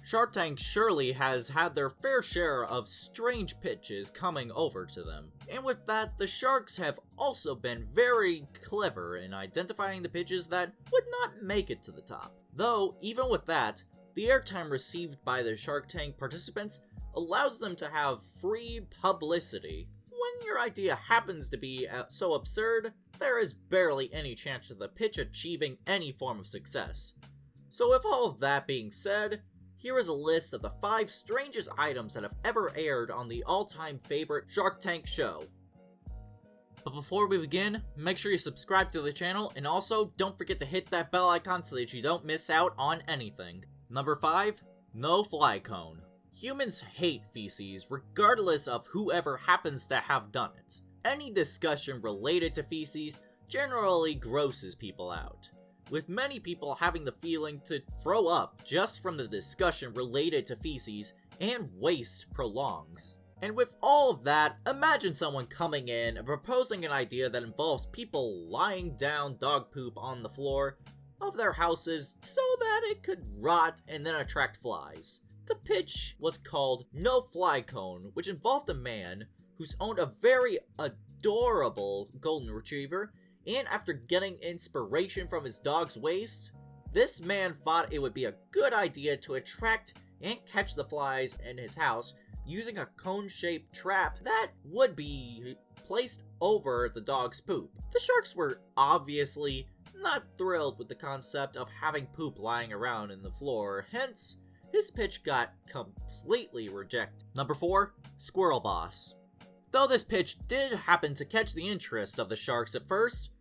Shark Tank surely has had their fair share of strange pitches coming over to them. And with that, the sharks have also been very clever in identifying the pitches that would not make it to the top. Though, even with that, the airtime received by the Shark Tank participants allows them to have free publicity. When your idea happens to be so absurd, there is barely any chance of the pitch achieving any form of success. So with all of that being said, here is a list of the 5 strangest items that have ever aired on the all-time favorite Shark Tank show. But before we begin, make sure you subscribe to the channel, and also don't forget to hit that bell icon so that you don't miss out on anything. Number 5, no fly cone. Humans hate feces regardless of whoever happens to have done it. Any discussion related to feces generally grosses people out, with many people having the feeling to throw up just from the discussion related to feces, and waste prolongs. And with all of that, imagine someone coming in and proposing an idea that involves people lying down dog poop on the floor of their houses so that it could rot and then attract flies. The pitch was called No Fly Cone, which involved a man who's owned a very adorable golden retriever, and after getting inspiration from his dog's waste, this man thought it would be a good idea to attract and catch the flies in his house using a cone-shaped trap that would be placed over the dog's poop. The sharks were obviously not thrilled with the concept of having poop lying around in the floor, hence his pitch got completely rejected. Number 4, Squirrel Boss. Though this pitch did happen to catch the interest of the sharks at first,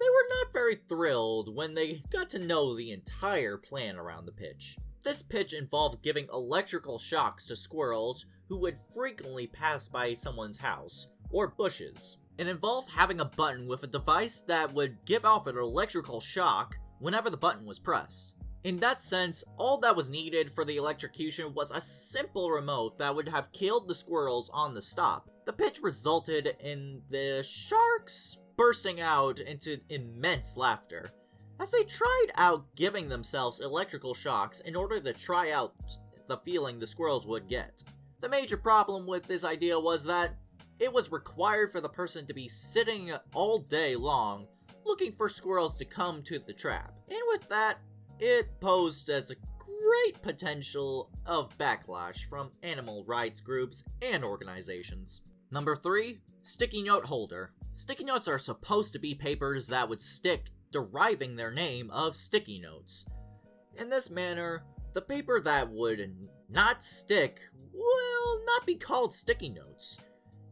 they were not very thrilled when they got to know the entire plan around the pitch. This pitch involved giving electrical shocks to squirrels who would frequently pass by someone's house or bushes. It involved having a button with a device that would give off an electrical shock whenever the button was pressed. In that sense, all that was needed for the electrocution was a simple remote that would have killed the squirrels on the stop. The pitch resulted in the sharks bursting out into immense laughter as they tried out giving themselves electrical shocks in order to try out the feeling the squirrels would get. The major problem with this idea was that it was required for the person to be sitting all day long looking for squirrels to come to the trap. And with that, it posed as a great potential of backlash from animal rights groups and organizations. Number 3, Sticky Note Holder. Sticky notes are supposed to be papers that would stick, deriving their name of sticky notes. In this manner, the paper that would not stick will not be called sticky notes.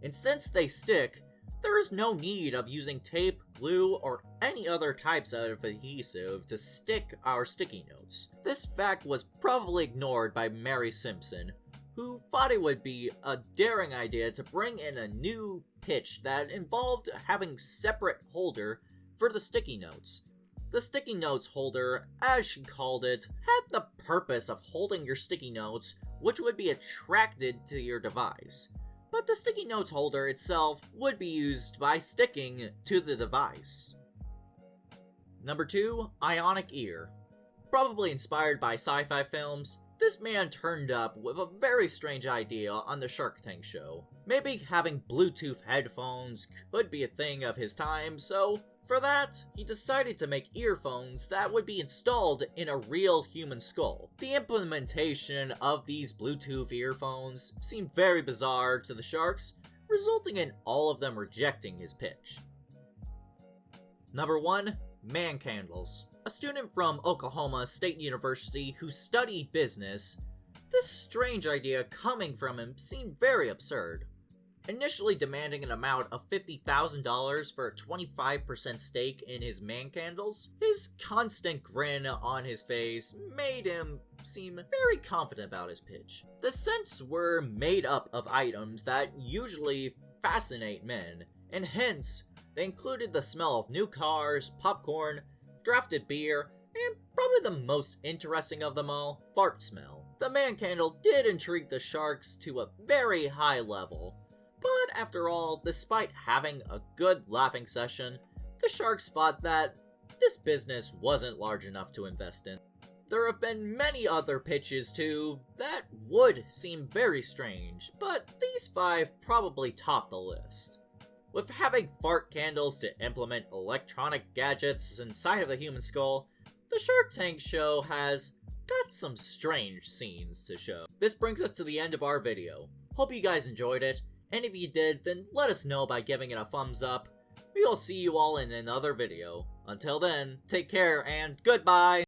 And since they stick, there is no need of using tape, glue, or any other types of adhesive to stick our sticky notes. This fact was probably ignored by Mary Simpson, who thought it would be a daring idea to bring in a new pitch that involved having separate holder for the sticky notes. The sticky notes holder, as she called it, had the purpose of holding your sticky notes, which would be attracted to your device. But the sticky notes holder itself would be used by sticking to the device. Number 2, Ionic Ear. Probably inspired by sci-fi films, this man turned up with a very strange idea on the Shark Tank show. Maybe having Bluetooth headphones could be a thing of his time, so for that, he decided to make earphones that would be installed in a real human skull. The implementation of these Bluetooth earphones seemed very bizarre to the sharks, resulting in all of them rejecting his pitch. Number 1, Man Candles. A student from Oklahoma State University who studied business, this strange idea coming from him seemed very absurd. Initially demanding an amount of $50,000 for a 25% stake in his man candles, his constant grin on his face made him seem very confident about his pitch. The scents were made up of items that usually fascinate men, and hence, they included the smell of new cars, popcorn, drafted beer, and probably the most interesting of them all, fart smell. The man candle did intrigue the sharks to a very high level. But after all, despite having a good laughing session, the sharks thought that this business wasn't large enough to invest in. There have been many other pitches too that would seem very strange, but these 5 probably top the list. With having fart candles to implement electronic gadgets inside of the human skull, the Shark Tank show has got some strange scenes to show. This brings us to the end of our video. Hope you guys enjoyed it, and if you did, then let us know by giving it a thumbs up. We will see you all in another video. Until then, take care and goodbye!